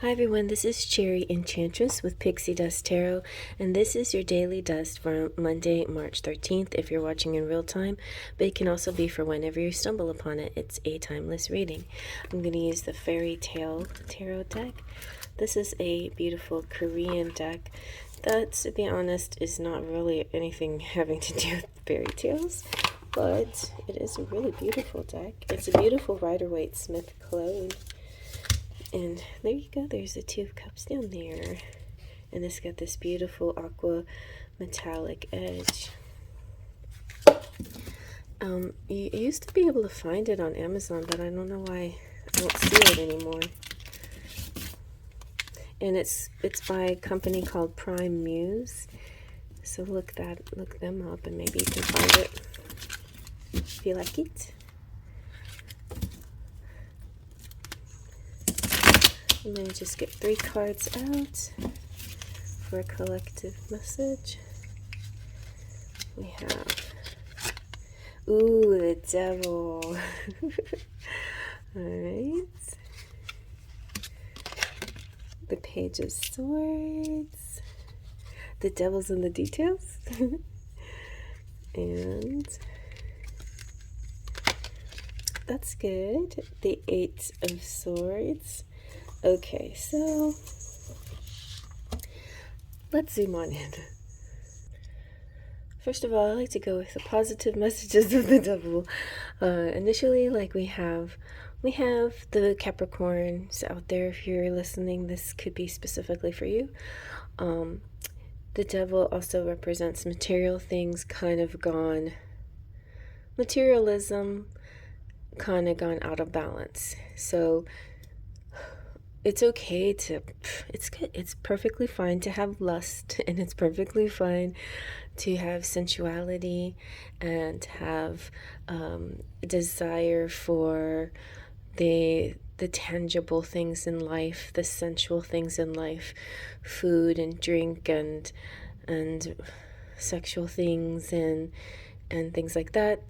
Hi everyone, this is Cherry Enchantress with Pixie Dust Tarot, and this is your daily dust for Monday, March 13th if you're watching in real time, but it can also be for whenever you stumble upon it. It's a timeless reading. I'm going to use the Fairy Tale Tarot deck. This is a beautiful Korean deck that, to be honest, is not really anything having to do with fairy tales, but it is a really beautiful deck. It's a beautiful Rider-Waite Smith clone. And there you go, there's the Two of Cups down there. And it's got this beautiful aqua metallic edge. You used to be able to find it on Amazon, but I don't know why I don't see it anymore. And it's by a company called Prime Muse. So look them up and maybe you can find it if you like it. I'm going to just get 3 cards out for a collective message. We have, ooh, the Devil. Alright. The Page of Swords. The Devil's in the details. And that's good. The 8 of Swords. Okay, so let's zoom on in. First of all, I like to go with the positive messages of the Devil. Initially, like we have the Capricorns out there. If you're listening, this could be specifically for you. The Devil also represents material things materialism kind of gone out of balance. So it's okay to, it's good. It's perfectly fine to have lust, and it's perfectly fine to have sensuality and have desire for the tangible things in life, the sensual things in life, food and drink and sexual things and things like that.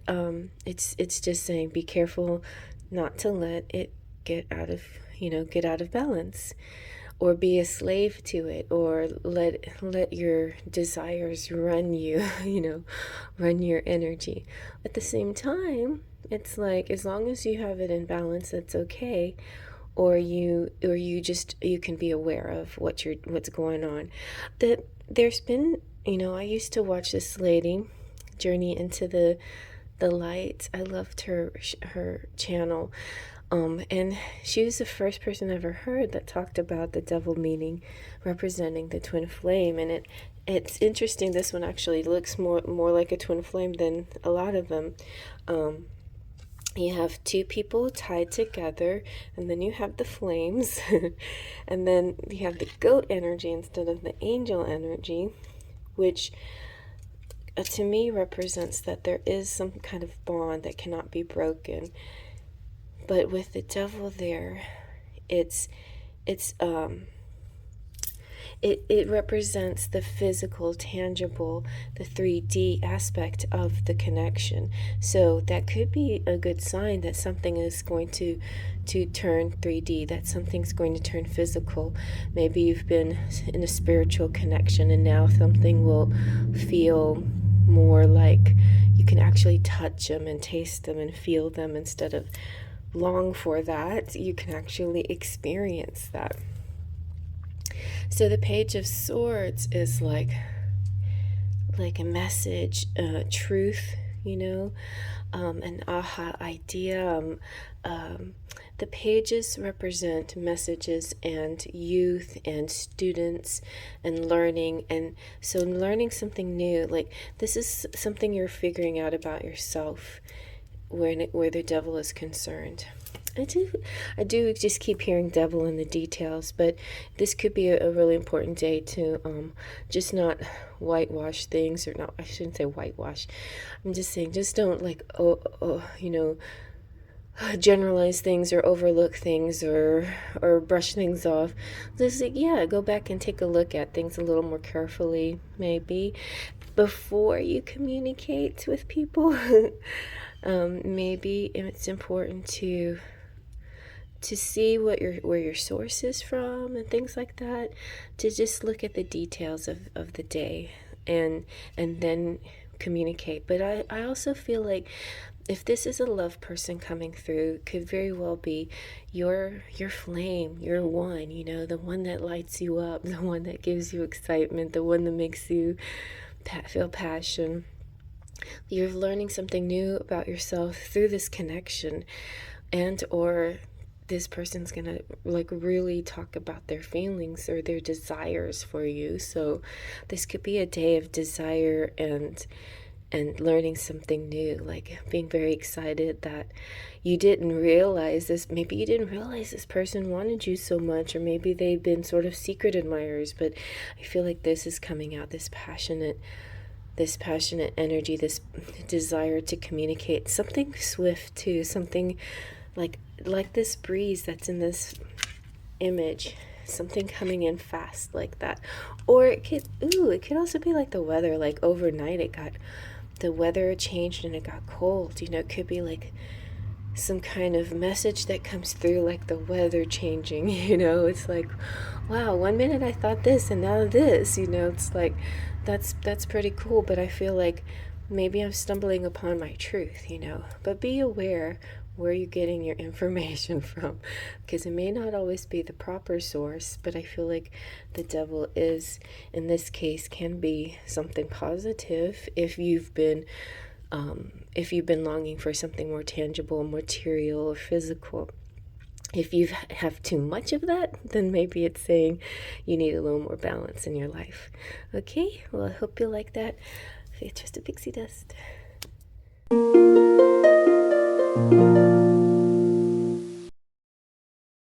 It's just saying be careful not to let it get out of balance, or be a slave to it, or let your desires run you, run your energy. At the same time, it's like, as long as you have it in balance, that's okay. Or you can be aware of what's going on. There's been, I used to watch this lady journey into the light. I loved her channel. And she was the first person I ever heard that talked about the Devil meaning representing the twin flame. And it's interesting, this one actually looks more like a twin flame than a lot of them. You have 2 people tied together, and then you have the flames, and then you have the goat energy instead of the angel energy, which to me represents that there is some kind of bond that cannot be broken. But with the Devil there, it represents the physical, tangible, the 3D aspect of the connection. So that could be a good sign that something is going to turn 3D, that something's going to turn physical. Maybe you've been in a spiritual connection and now something will feel more like you can actually touch them and taste them and feel them instead of long for that. You can actually experience that. So the Page of Swords is like a message, truth, an aha idea. The pages represent messages and youth and students and learning, and so learning something new. Like, this is something you're figuring out about yourself where the Devil is concerned. I do just keep hearing Devil in the details, but this could be a really important day to just not whitewash things, or not, I shouldn't say whitewash. I'm just saying, just don't generalize things or overlook things or brush things off. Just go back and take a look at things a little more carefully, maybe before you communicate with people. Maybe it's important to to see where your source is from and things like that, to just look at the details of the day and then communicate. But I also feel like if this is a love person coming through, it could very well be your flame, your one, the one that lights you up, the one that gives you excitement, the one that makes you feel passion. You're learning something new about yourself through this connection, and or this person's gonna like really talk about their feelings or their desires for you. So this could be a day of desire and learning something new, like being very excited that you didn't realize this. Maybe you didn't realize this person wanted you so much, or maybe they've been sort of secret admirers, but I feel like this is coming out, this passionate energy, this desire to communicate, something swift too, something like this breeze that's in this image, something coming in fast like that. Or it could also be like the weather, like overnight the weather changed and it got cold. It could be like some kind of message that comes through, like the weather changing. It's like, wow, 1 minute I thought this and now this. It's like that's pretty cool. But I feel like maybe I'm stumbling upon my truth. But be aware where you're getting your information from, because it may not always be the proper source. But I feel like the devil is, in this case, can be something positive if you've been longing for something more tangible, material, or physical. If you have too much of that, then maybe it's saying you need a little more balance in your life. Okay, well, I hope you like that. Faith, trust, and pixie dust.